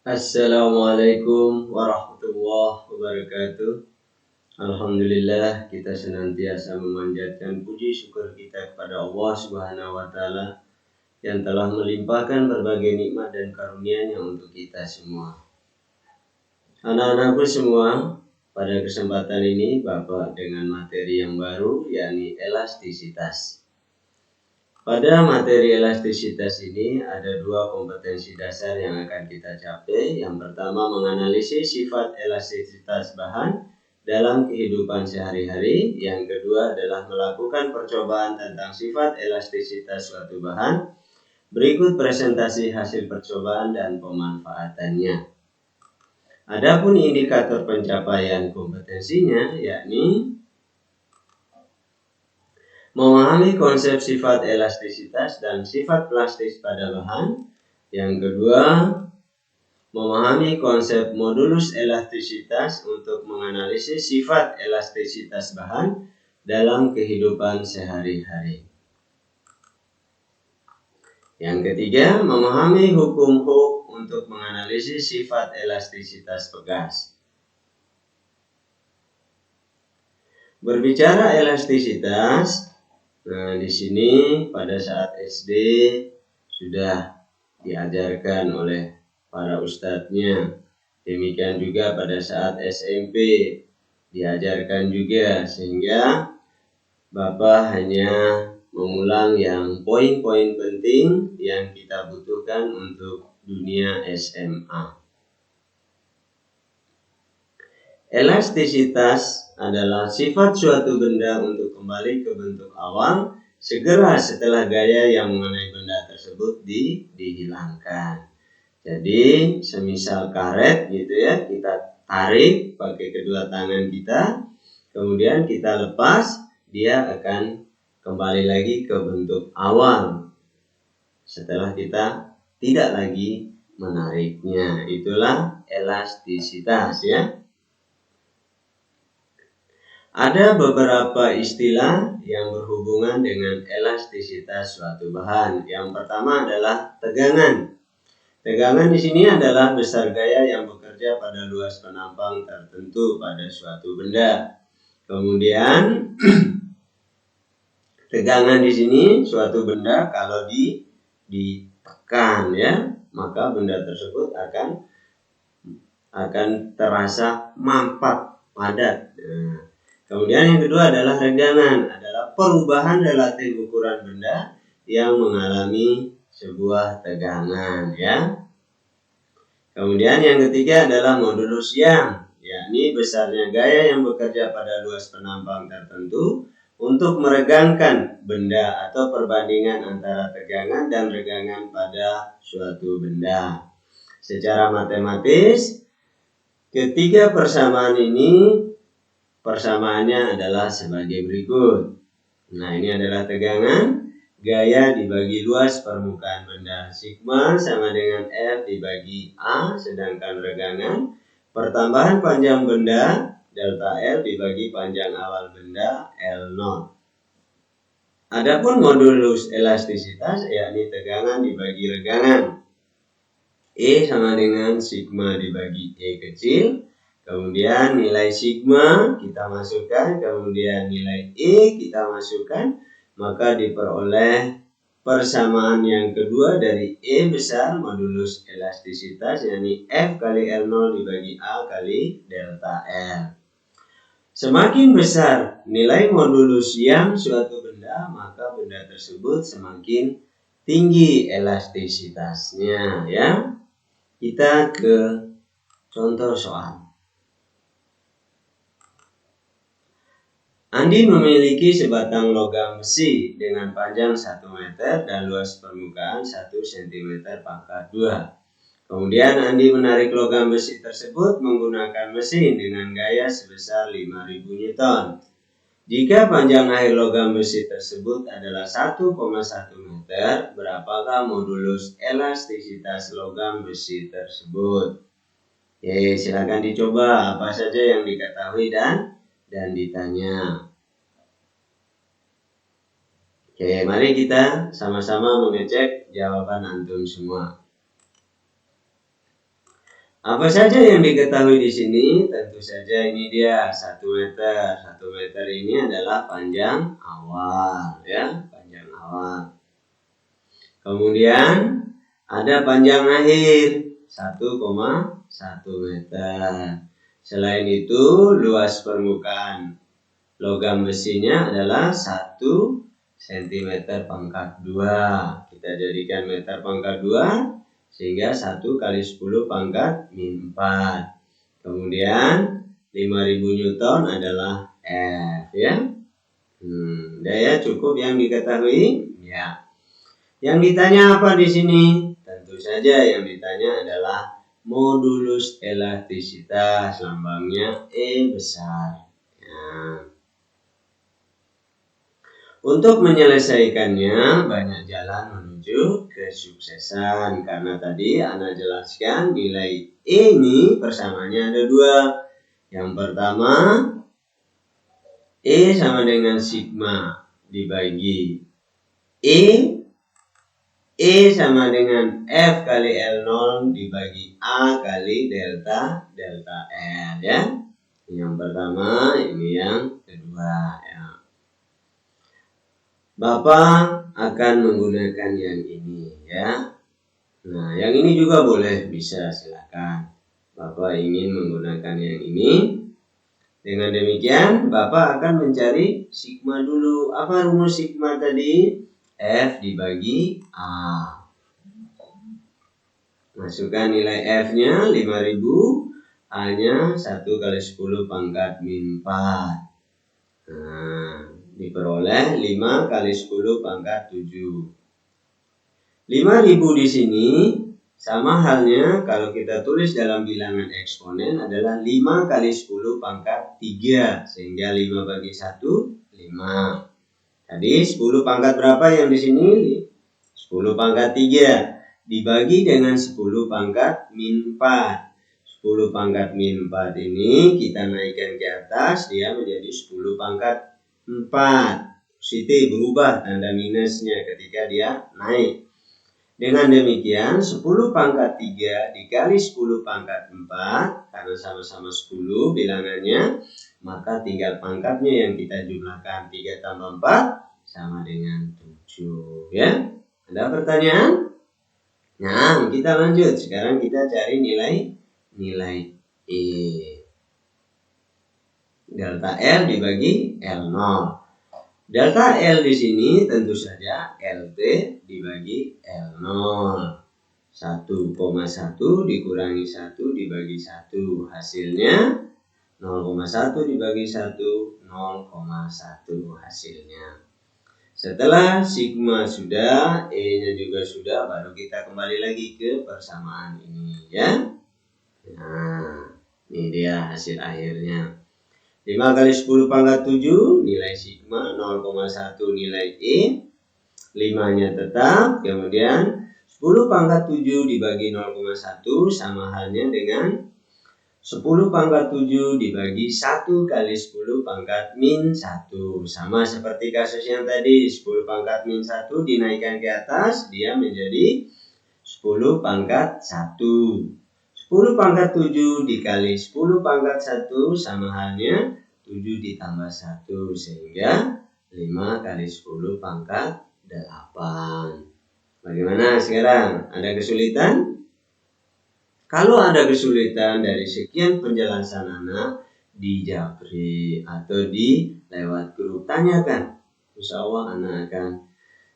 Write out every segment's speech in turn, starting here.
Assalamualaikum warahmatullahi wabarakatuh. Alhamdulillah, kita senantiasa memanjatkan puji syukur kita kepada Allah Subhanahu wa taala yang telah melimpahkan berbagai nikmat dan karunia-Nya untuk kita semua. Anak-anakku semua, pada kesempatan ini Bapak dengan materi yang baru, yakni elastisitas. Pada materi elastisitas ini ada dua kompetensi dasar yang akan kita capai. Yang pertama, menganalisis sifat elastisitas bahan dalam kehidupan sehari-hari. Yang kedua adalah melakukan percobaan tentang sifat elastisitas suatu bahan. Berikut presentasi hasil percobaan dan pemanfaatannya. Adapun indikator pencapaian kompetensinya yakni memahami konsep sifat elastisitas dan sifat plastis pada bahan. Yang kedua, memahami konsep modulus elastisitas untuk menganalisis sifat elastisitas bahan dalam kehidupan sehari-hari. Yang ketiga, memahami hukum Hooke untuk menganalisis sifat elastisitas pegas. Berbicara elastisitas, nah, di sini pada saat SD sudah diajarkan oleh para ustadznya. Demikian juga pada saat SMP diajarkan juga, sehingga Bapak hanya mengulang yang poin-poin penting yang kita butuhkan untuk dunia SMA. Elastisitas adalah sifat suatu benda untuk kembali ke bentuk awal segera setelah gaya yang mengenai benda tersebut dihilangkan. Jadi semisal karet gitu ya, kita tarik pakai kedua tangan kita, kemudian kita lepas, dia akan kembali lagi ke bentuk awal setelah kita tidak lagi menariknya. Itulah elastisitas ya. Ada beberapa istilah yang berhubungan dengan elastisitas suatu bahan. Yang pertama adalah tegangan. Tegangan di sini adalah besar gaya yang bekerja pada luas penampang tertentu pada suatu benda. Kemudian tegangan di sini suatu benda kalau ditekan ya, maka benda tersebut akan terasa mampat, padat. Nah, kemudian yang kedua adalah regangan, adalah perubahan relatif ukuran benda yang mengalami sebuah tegangan ya. Kemudian yang ketiga adalah modulus yang, yakni besarnya gaya yang bekerja pada luas penampang tertentu untuk meregangkan benda atau perbandingan antara tegangan dan regangan pada suatu benda. Secara matematis, ketiga persamaan ini persamaannya adalah sebagai berikut. Nah, ini adalah tegangan, gaya dibagi luas permukaan benda, sigma sama dengan F dibagi A, sedangkan regangan, pertambahan panjang benda, delta L dibagi panjang awal benda, L0. Adapun modulus elastisitas, yakni tegangan dibagi regangan, E sama dengan sigma dibagi E kecil. Kemudian nilai sigma kita masukkan, kemudian nilai E kita masukkan, maka diperoleh persamaan yang kedua dari E besar modulus elastisitas, yakni F kali L0 dibagi A kali delta L. Semakin besar nilai modulus yang suatu benda, maka benda tersebut semakin tinggi elastisitasnya ya. Kita ke contoh soal. Andi memiliki sebatang logam besi dengan panjang 1 meter dan luas permukaan 1 cm pangkat 2. Kemudian Andi menarik logam besi tersebut menggunakan mesin dengan gaya sebesar 5.000 Newton. Jika panjang akhir logam besi tersebut adalah 1,1 meter, berapakah modulus elastisitas logam besi tersebut? Oke, silakan dicoba apa saja yang diketahui dan ditanya. Oke, mari kita sama-sama mengecek jawaban antum semua. Apa saja yang diketahui di sini? Tentu saja ini dia 1 meter. 1 meter ini adalah panjang awal, ya, panjang awal. Kemudian ada panjang akhir 1,1 meter. Selain itu, luas permukaan logam besinya adalah 1 cm pangkat 2. Kita jadikan meter pangkat 2 sehingga 1 kali 10 pangkat min 4. Kemudian 5000 Newton adalah F, ya. Udah ya, cukup yang diketahui? Ya. Yang ditanya apa di sini? Tentu saja yang ditanya adalah modulus elastisitas, lambangnya E besar. Ya. Untuk menyelesaikannya banyak jalan menuju kesuksesan. Karena tadi Ana jelaskan nilai E ini persamaannya ada 2. Yang pertama, E sama dengan sigma dibagi E sama dengan F kali L0 dibagi A kali delta L, ya. Yang pertama, ini yang kedua, ya. Bapak akan menggunakan yang ini, ya. Nah, yang ini juga boleh, bisa, silakan. Bapak ingin menggunakan yang ini. Dengan demikian, Bapak akan mencari sigma dulu. Apa rumus sigma tadi? F dibagi A. Masukkan nilai F-nya 5000, A-nya 1 kali 10 pangkat min 4. Nah, diperoleh 5 kali 10 pangkat 7. 5000 di sini sama halnya kalau kita tulis dalam bilangan eksponen adalah 5 kali 10 pangkat 3. Sehingga 5 bagi 1, 5. Tadi 10 pangkat berapa yang di sini? 10 pangkat 3. Dibagi dengan 10 pangkat min 4. 10 pangkat min 4 ini kita naikkan ke atas, dia menjadi 10 pangkat 4. Positif, berubah tanda minusnya ketika dia naik. Dengan demikian 10 pangkat 3 dikali 10 pangkat 4, karena sama-sama 10 bilangannya, maka tinggal pangkatnya yang kita jumlahkan. 3 tambah 4 sama dengan 7, ya. Ada pertanyaan? Nah, kita lanjut. Sekarang kita cari nilai E. Delta L dibagi L0. Delta L di sini tentu saja LT dibagi L0. 1,1 dikurangi 1 dibagi 1. Hasilnya 0,1 dibagi 1, 0,1 hasilnya. Setelah sigma sudah, E-nya juga sudah, baru kita kembali lagi ke persamaan ini, ya. Nah, ini dia hasil akhirnya. 5 kali 10 pangkat 7, nilai sigma 0,1 nilai E. 5-nya tetap, kemudian 10 pangkat 7 dibagi 0,1 sama halnya dengan 10 pangkat 7 dibagi 1 kali 10 pangkat min 1. Sama seperti kasus yang tadi, 10 pangkat min 1 dinaikkan ke atas, dia menjadi 10 pangkat 1. 10 pangkat 7 dikali 10 pangkat 1 sama halnya 7 ditambah 1, sehingga 5 kali 10 pangkat 8. Bagaimana sekarang? Ada kesulitan? Kalau ada kesulitan dari sekian penjelasan anak di Japri atau di lewat grup, tanyakan. Insya Allah anak akan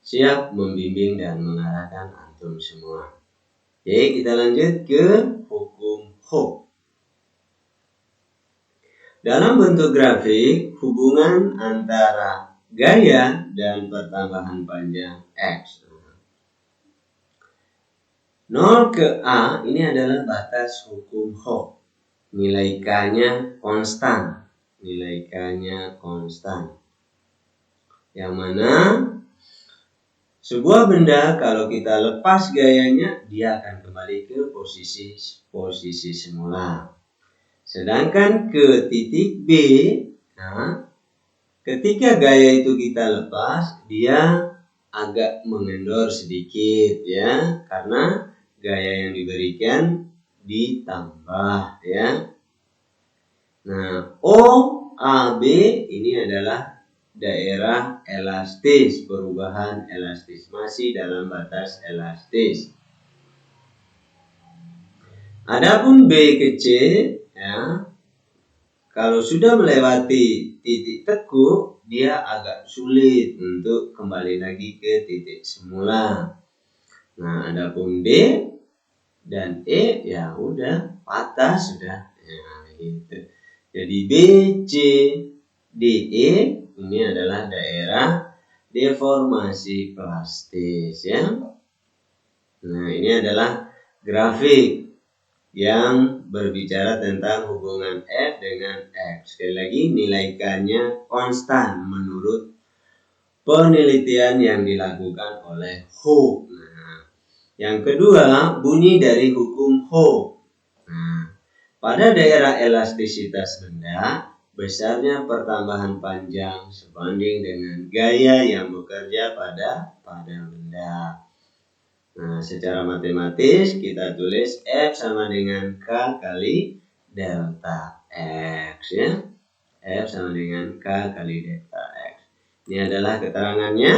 siap membimbing dan mengarahkan antum semua. Oke, kita lanjut ke hukum Hooke. Dalam bentuk grafik, hubungan antara gaya dan pertambahan panjang X. 0 ke A ini adalah batas hukum Hooke. Nilai K-nya konstan. Nilai K-nya konstan. Yang mana sebuah benda kalau kita lepas gayanya, dia akan kembali ke posisi semula. Sedangkan ke titik B, nah, ketika gaya itu kita lepas, dia agak mengendor sedikit, ya, karena gaya yang diberikan ditambah ya. Nah, O, A, B ini adalah daerah elastis, perubahan elastis, masih dalam batas elastis. Adapun B ke C ya, kalau sudah melewati titik tekuk, dia agak sulit untuk kembali lagi ke titik semula. Nah, adapun D dan E ya udah patah sudah. Ya, gitu. Jadi B, C, D, E ini adalah daerah deformasi plastis ya. Nah, ini adalah grafik yang berbicara tentang hubungan F dengan X. Sekali lagi nilai K-nya konstan menurut penelitian yang dilakukan oleh Hooke. Nah, yang kedua, bunyi dari hukum Hooke. Nah, pada daerah elastisitas benda, besarnya pertambahan panjang sebanding dengan gaya yang bekerja pada benda. Nah, secara matematis kita tulis F sama dengan K kali delta X ya. F sama dengan K kali delta X. Ini adalah keterangannya.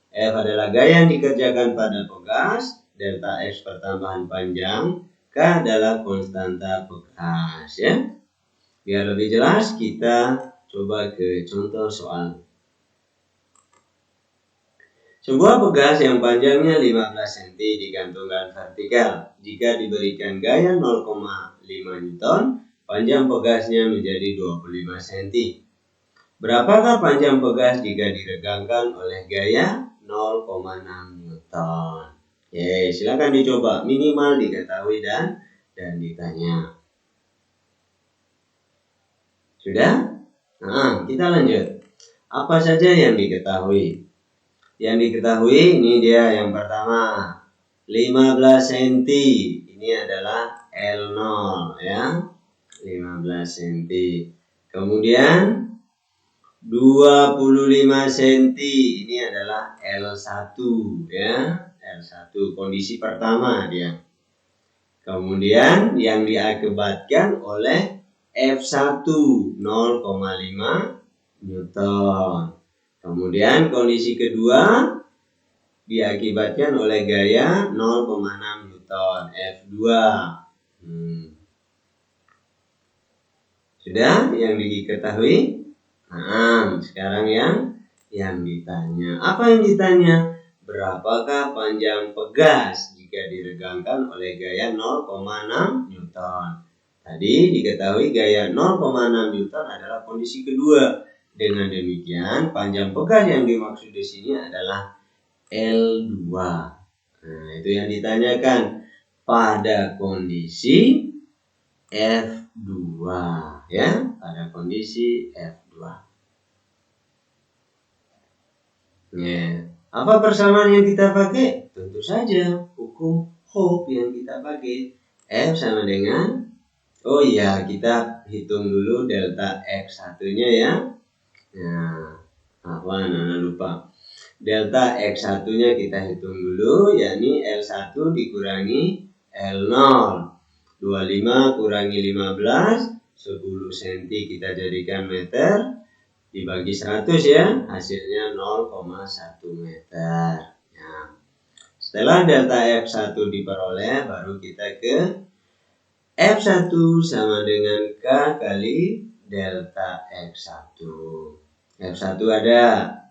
F adalah gaya yang dikerjakan pada pegas, delta X pertambahan panjang, K adalah konstanta pegas ya. Biar lebih jelas kita coba ke contoh soal. Sebuah pegas yang panjangnya 15 cm digantungkan vertikal. Jika diberikan gaya 0,5 Newton, panjang pegasnya menjadi 25 cm. Berapakah panjang pegas jika diregangkan oleh gaya 0,6 Newton? Oke, silakan dicoba, minimal diketahui dan ditanya. Sudah? Nah, kita lanjut. Apa saja yang diketahui? Yang diketahui ini dia yang pertama 15 cm. Ini adalah L0 ya. 15 cm. Kemudian 25 cm ini adalah L1 ya. L1 kondisi pertama dia. Kemudian yang diakibatkan oleh F1 0,5 Newton. Kemudian kondisi kedua diakibatkan oleh gaya 0,6 Newton F2. Sudah yang diketahui? Nah, sekarang yang ditanya. Apa yang ditanya? Berapakah panjang pegas jika diregangkan oleh gaya 0,6 Newton? Tadi diketahui gaya 0,6 Newton adalah kondisi kedua. Dengan demikian, panjang pegas yang dimaksud di sini adalah L2. Nah, itu yang ditanyakan pada kondisi F2 ya, pada kondisi F2. Ya, apa persamaan yang kita pakai? Tentu saja hukum Hooke yang kita pakai. F sama dengan, oh iya, kita hitung dulu delta X1-nya ya. Nah, anak lupa. Delta X1-nya kita hitung dulu, yakni L1 dikurangi L0. 25 kurangi 15, 10 cm kita jadikan meter, dibagi 100 ya, hasilnya 0,1 meter. Ya. Setelah delta F1 diperoleh, baru kita ke F1 sama dengan K kali delta X1. F1 ada,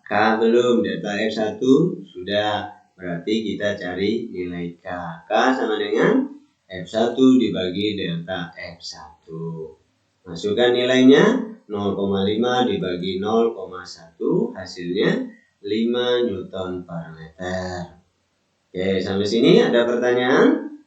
K belum, delta X1 sudah, berarti kita cari nilai K. K sama dengan F1 dibagi delta X1. Masukkan nilainya 0,5 dibagi 0,1, hasilnya 5 Newton per meter. Oke, sampai sini ada pertanyaan?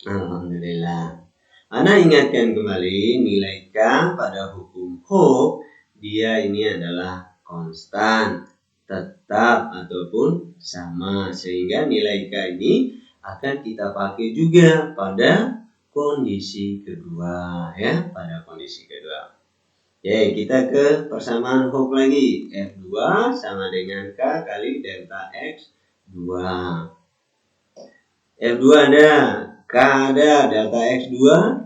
Alhamdulillah. Ana ingatkan kembali nilai K pada hukum Hooke, dia ini adalah konstan, tetap ataupun sama, sehingga nilai K ini akan kita pakai juga pada kondisi kedua ya, pada kondisi kedua. Oke, kita ke persamaan Hooke lagi. F2 sama dengan K kali delta X2. F2 ada, K ada, delta X2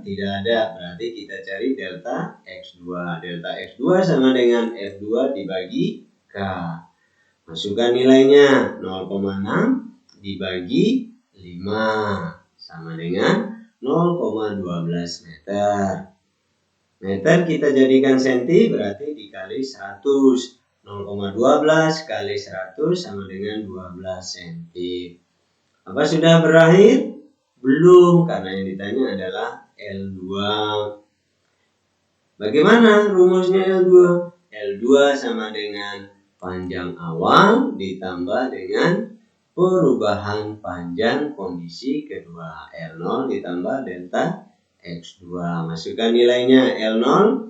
tidak ada, berarti kita cari delta X2. Delta X2 sama dengan F2 dibagi K. Masukkan nilainya, 0,6 dibagi 5 sama dengan 0,12 meter. Meter kita jadikan senti, berarti dikali 100. 0,12 kali 100 sama dengan 12 cm. Apa sudah berakhir? Belum, karena yang ditanya adalah L2. Bagaimana rumusnya L2? L2 sama dengan panjang awal ditambah dengan perubahan panjang kondisi kedua. L0 ditambah delta X2. Masukkan nilainya. L0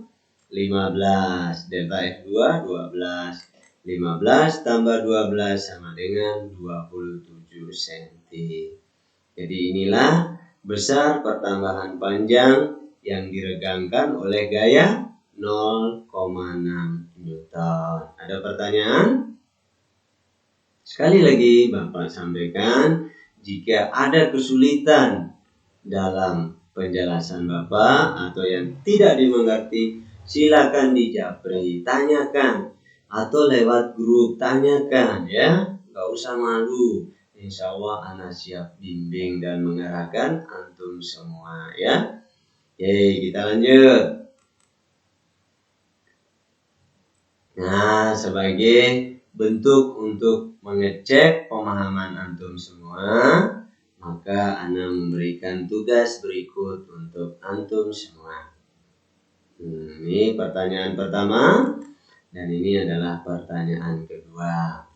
15, delta X2 12. 15 tambah 12 sama dengan 27 cm. Jadi inilah besar pertambahan panjang yang diregangkan oleh gaya 0,6 Newton. Ada pertanyaan? Sekali lagi Bapak sampaikan, jika ada kesulitan dalam penjelasan Bapak atau yang tidak dimengerti, silakan dijapri, tanyakan, atau lewat grup tanyakan ya, gak usah malu. Insya Allah anak siap bimbing dan mengarahkan antum semua ya. Oke, kita lanjut. Nah, sebagai bentuk untuk mengecek pemahaman antum semua, maka Ana memberikan tugas berikut untuk antum semua. Ini pertanyaan pertama dan ini adalah pertanyaan kedua.